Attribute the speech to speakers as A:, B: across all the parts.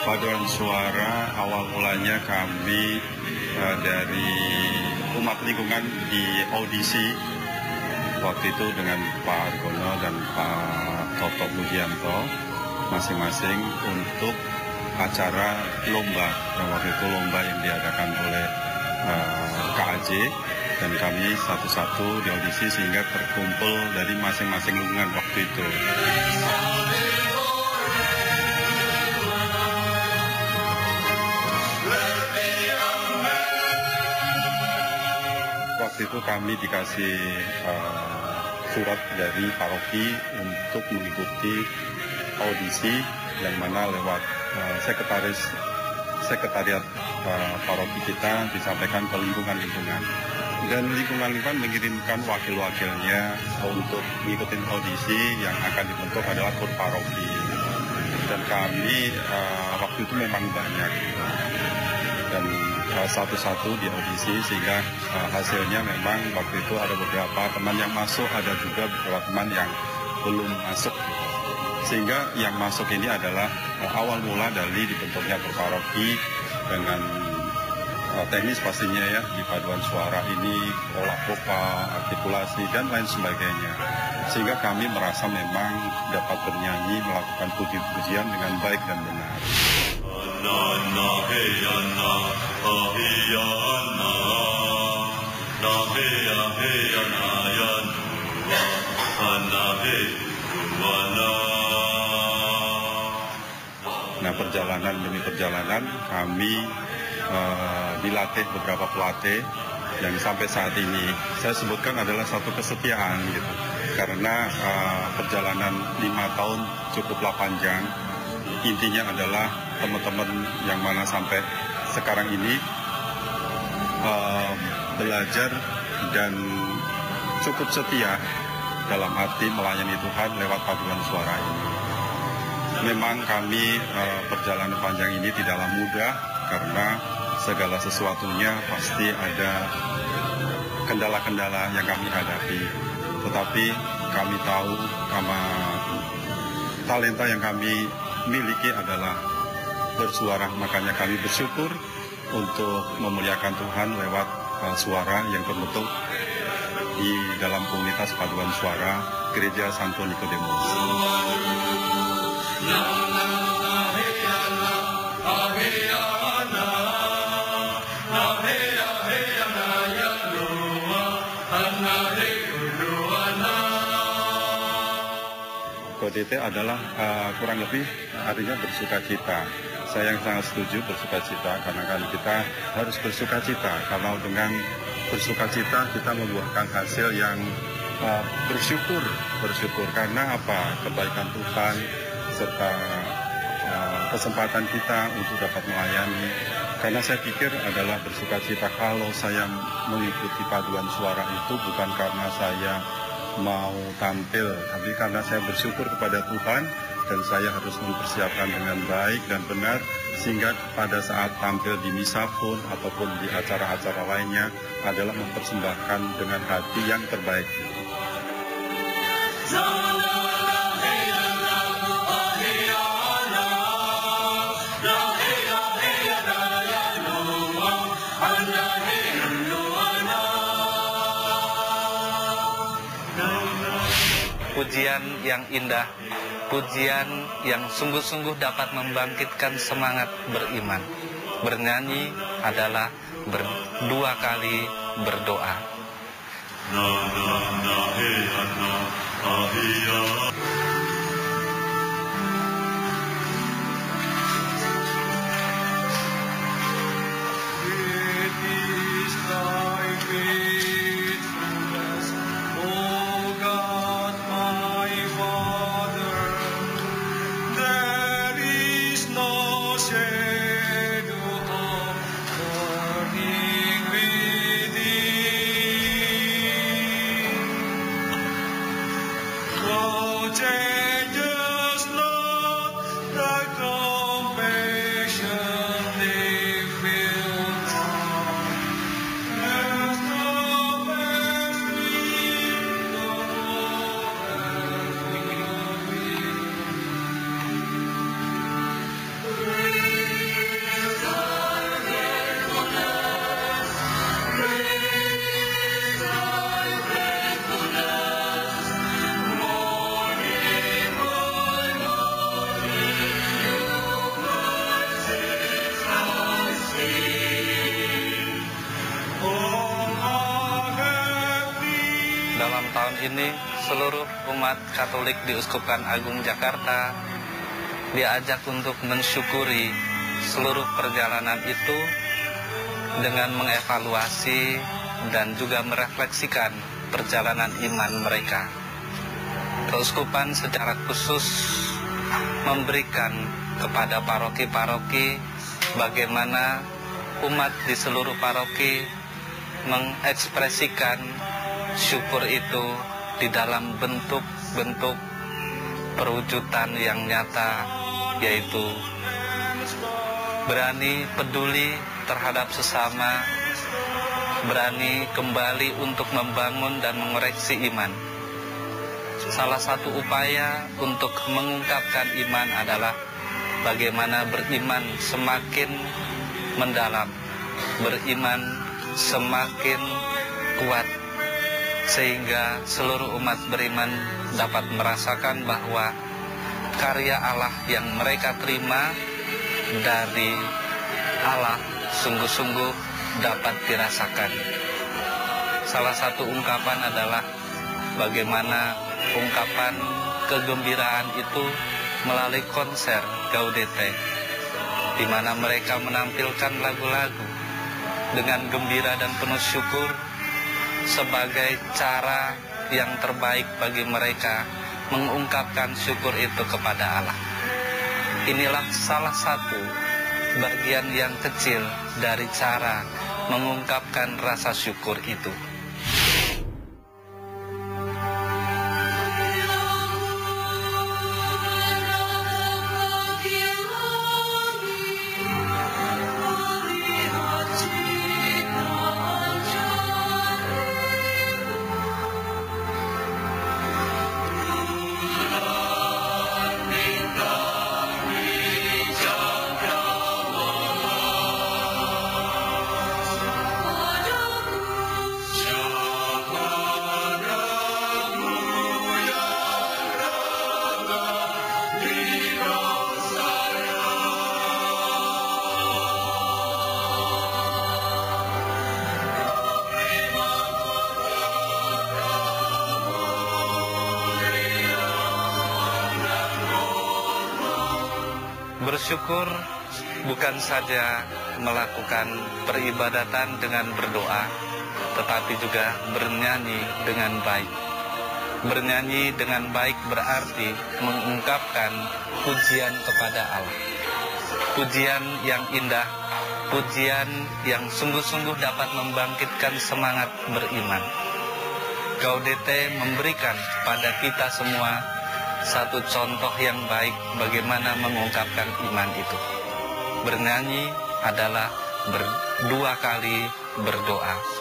A: Paduan suara awal mulanya kami dari umat lingkungan di audisi waktu itu dengan Pak Argono dan Pak Toto Budianto masing-masing untuk acara lomba. Dan waktu itu lomba yang diadakan oleh KAJ dan kami satu-satu di audisi sehingga terkumpul dari masing-masing lingkungan waktu itu. Waktu itu kami dikasih surat dari paroki untuk mengikuti audisi yang mana lewat sekretariat paroki kita disampaikan ke lingkungan-lingkungan. Dan lingkungan-lingkungan mengirimkan wakil-wakilnya untuk mengikuti audisi yang akan dibentuk adalah kur paroki. Dan kami waktu itu memang banyak. Dan satu-satu di audisi sehingga hasilnya memang waktu itu ada beberapa teman yang masuk, ada juga beberapa teman yang belum masuk. Sehingga yang masuk ini adalah awal mula dari dibentuknya paroki dengan teknis pastinya ya, di paduan suara ini, olah popa, artikulasi, dan lain sebagainya. Sehingga kami merasa memang dapat bernyanyi, melakukan puji-pujian dengan baik dan benar. Nah, perjalanan demi perjalanan kami dilatih beberapa pelatih yang sampai saat ini saya sebutkan adalah satu kesetiaan gitu. Karena perjalanan 5 tahun cukuplah panjang. Intinya adalah teman-teman yang mana sampai sekarang ini belajar dan cukup setia dalam arti melayani Tuhan lewat paduan suara ini. Memang kami perjalanan panjang ini tidaklah mudah karena segala sesuatunya pasti ada kendala-kendala yang kami hadapi. Tetapi kami tahu talenta yang kami miliki adalah bersuara, makanya kami bersyukur untuk memuliakan Tuhan lewat suara yang terbentuk di dalam komunitas paduan suara Gereja Santo Nikodemus. KDT adalah kurang lebih artinya bersukacita. Saya yang sangat setuju bersukacita karena kan kita harus bersukacita. Karena dengan bersukacita kita membuahkan hasil yang bersyukur karena apa? Kebaikan Tuhan serta kesempatan kita untuk dapat melayani. Karena saya pikir adalah bersukacita kalau saya mengikuti paduan suara itu bukan karena saya mau tampil, tapi karena saya bersyukur kepada Tuhan dan saya harus mempersiapkan dengan baik dan benar sehingga pada saat tampil di misa pun ataupun di acara-acara lainnya adalah mempersembahkan dengan hati yang terbaik.
B: Pujian yang indah, pujian yang sungguh-sungguh dapat membangkitkan semangat beriman. Bernyanyi adalah dua kali berdoa.
C: Oh
B: ini seluruh umat Katolik di Uskupan Agung Jakarta diajak untuk mensyukuri seluruh perjalanan itu dengan mengevaluasi dan juga merefleksikan perjalanan iman mereka. Keuskupan secara khusus memberikan kepada paroki-paroki bagaimana umat di seluruh paroki mengekspresikan syukur itu di dalam bentuk-bentuk perwujudan yang nyata, yaitu berani peduli terhadap sesama, berani kembali untuk membangun dan mengoreksi iman. Salah satu upaya untuk mengungkapkan iman adalah bagaimana beriman semakin mendalam, beriman semakin kuat, sehingga seluruh umat beriman dapat merasakan bahwa karya Allah yang mereka terima dari Allah sungguh-sungguh dapat dirasakan. Salah satu ungkapan adalah bagaimana ungkapan kegembiraan itu melalui konser Gaudete, di mana mereka menampilkan lagu-lagu dengan gembira dan penuh syukur sebagai cara yang terbaik bagi mereka mengungkapkan syukur itu kepada Allah. Inilah salah satu bagian yang kecil dari cara mengungkapkan rasa syukur itu. Bersyukur bukan saja melakukan peribadatan dengan berdoa, tetapi juga bernyanyi dengan baik. Bernyanyi dengan baik berarti mengungkapkan pujian kepada Allah. Pujian yang indah, pujian yang sungguh-sungguh dapat membangkitkan semangat beriman. Gaudete memberikan pada kita semua satu contoh yang baik bagaimana mengungkapkan iman itu. Bernyanyi adalah dua kali berdoa.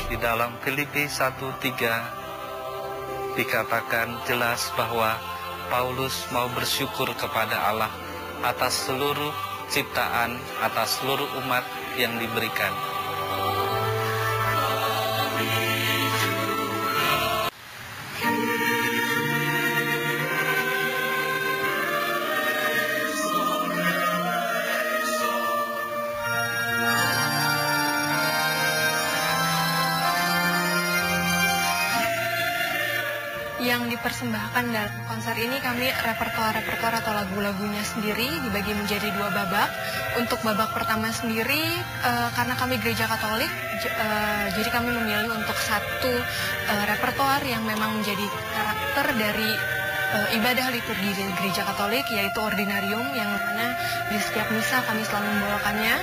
B: Di dalam Filipi 1:3 dikatakan jelas bahwa Paulus mau bersyukur kepada Allah atas seluruh ciptaan, atas seluruh umat yang diberikan.
C: Yang dipersembahkan dalam konser ini kami repertoar atau lagu-lagunya sendiri dibagi menjadi dua babak. Untuk babak pertama sendiri karena kami gereja Katolik, jadi kami memilih untuk satu repertoar yang memang menjadi karakter dari ibadah liturgi di gereja Katolik, yaitu ordinarium, yang mana di setiap misa kami selalu membawakannya.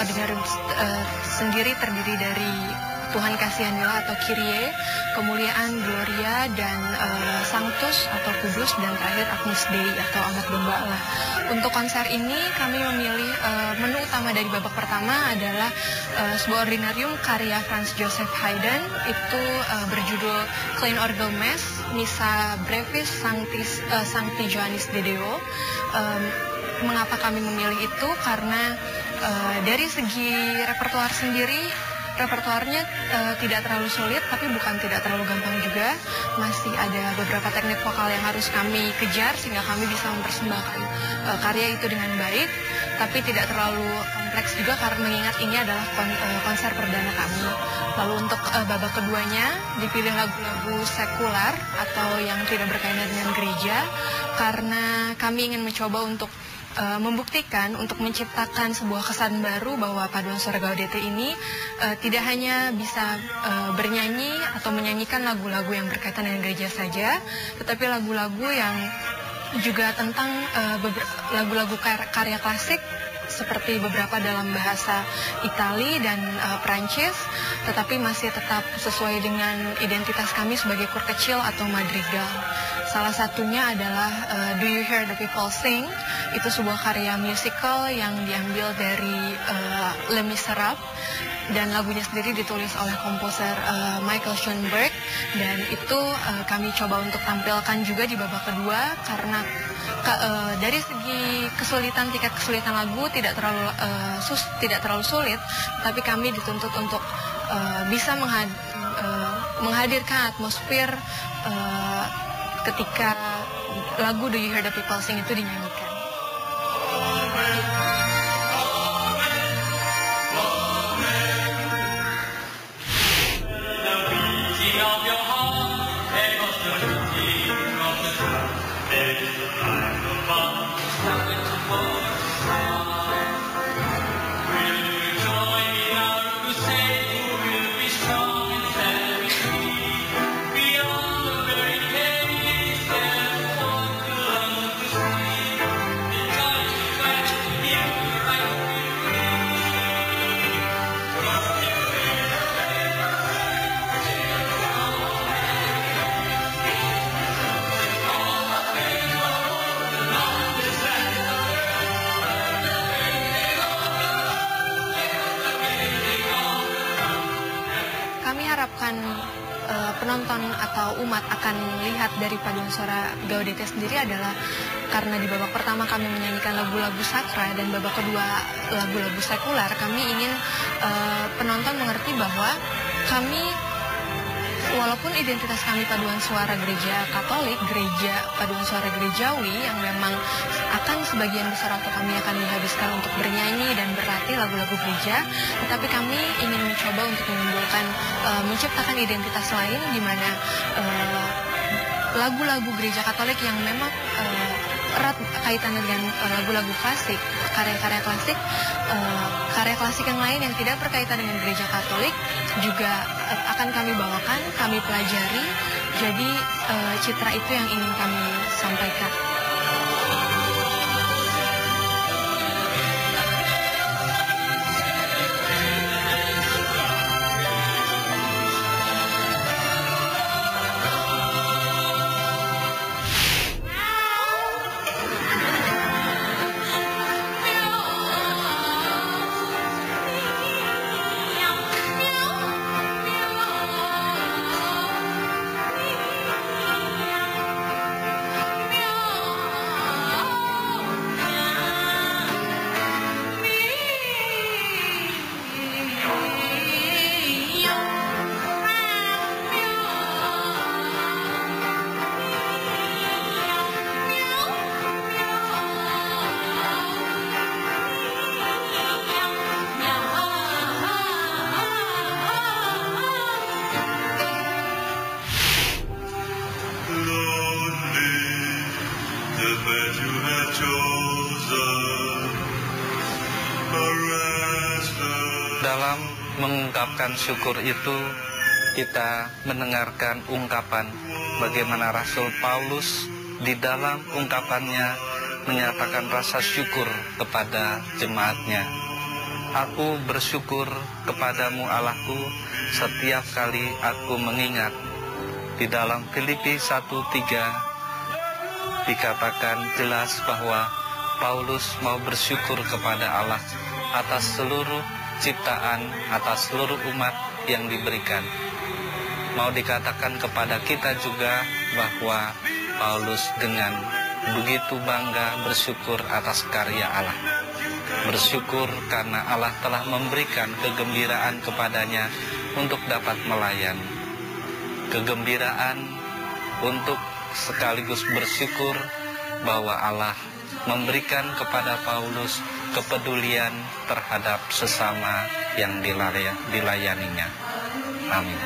C: Ordinarium sendiri terdiri dari Tuhan kasihanilah atau Kyrie, kemuliaan, Gloria, dan Sanctus atau Kudus, dan terakhir Agnus Dei atau Amat Domba Allah. Untuk konser ini kami memilih menu utama dari babak pertama adalah sebuah ordinarium karya Franz Joseph Haydn, itu berjudul Klein Orgel Mass, Missa Brevis Sancti Johannes de Deo. Mengapa kami memilih itu? Karena dari segi repertoar sendiri, repertoarnya tidak terlalu sulit, tapi bukan tidak terlalu gampang juga. Masih ada beberapa teknik vokal yang harus kami kejar sehingga kami bisa mempersembahkan karya itu dengan baik, tapi tidak terlalu kompleks juga karena mengingat ini adalah konser perdana kami. Lalu untuk babak keduanya dipilih lagu-lagu sekular atau yang tidak berkaitan dengan gereja, karena kami ingin mencoba untuk membuktikan, untuk menciptakan sebuah kesan baru bahwa paduan suara Gaudete ini tidak hanya bisa bernyanyi atau menyanyikan lagu-lagu yang berkaitan dengan gereja saja, tetapi lagu-lagu yang juga tentang lagu-lagu karya klasik, seperti beberapa dalam bahasa Itali dan Prancis, tetapi masih tetap sesuai dengan identitas kami sebagai kur kecil atau madrigal. Salah satunya adalah Do You Hear the People Sing? Itu sebuah karya musical yang diambil dari Les Miserables, dan lagunya sendiri ditulis oleh komposer Michael Schoenberg, dan itu kami coba untuk tampilkan juga di babak kedua karena dari segi kesulitan, tingkat kesulitan lagu tidak terlalu sulit, tapi kami dituntut untuk bisa menghadirkan atmosfer ketika lagu Do You Hear the People Sing itu dinyanyikan. Harapkan penonton atau umat akan lihat dari paduan suara Gaudete sendiri adalah karena di babak pertama kami menyanyikan lagu-lagu sakra dan babak kedua lagu-lagu sekular, kami ingin penonton mengerti bahwa kami, walaupun identitas kami paduan suara gereja Katolik, gereja paduan suara gerejawi yang memang akan sebagian besar waktu kami akan dihabiskan untuk bernyanyi dan berlatih lagu-lagu gereja, tetapi kami ingin mencoba untuk menimbulkan, menciptakan identitas lain di mana lagu-lagu gereja Katolik yang memang erat kaitannya dengan lagu-lagu klasik, karya-karya klasik, karya klasik yang lain yang tidak berkaitan dengan gereja Katolik juga akan kami bawakan, kami pelajari. Jadi citra itu yang ingin kami sampaikan.
B: Dalam mengungkapkan syukur itu, kita mendengarkan ungkapan bagaimana Rasul Paulus di dalam ungkapannya menyatakan rasa syukur kepada jemaatnya. Aku bersyukur kepadamu Allahku setiap kali aku mengingat. Di dalam Filipi 1:3 dikatakan jelas bahwa Paulus mau bersyukur kepada Allah atas seluruh ciptaan, atas seluruh umat yang diberikan. Mau dikatakan kepada kita juga bahwa Paulus dengan begitu bangga bersyukur atas karya Allah. Bersyukur karena Allah telah memberikan kegembiraan kepadanya untuk dapat melayani. Kegembiraan untuk sekaligus bersyukur bahwa Allah memberikan kepada Paulus kepedulian terhadap sesama yang dilayaninya. Amin.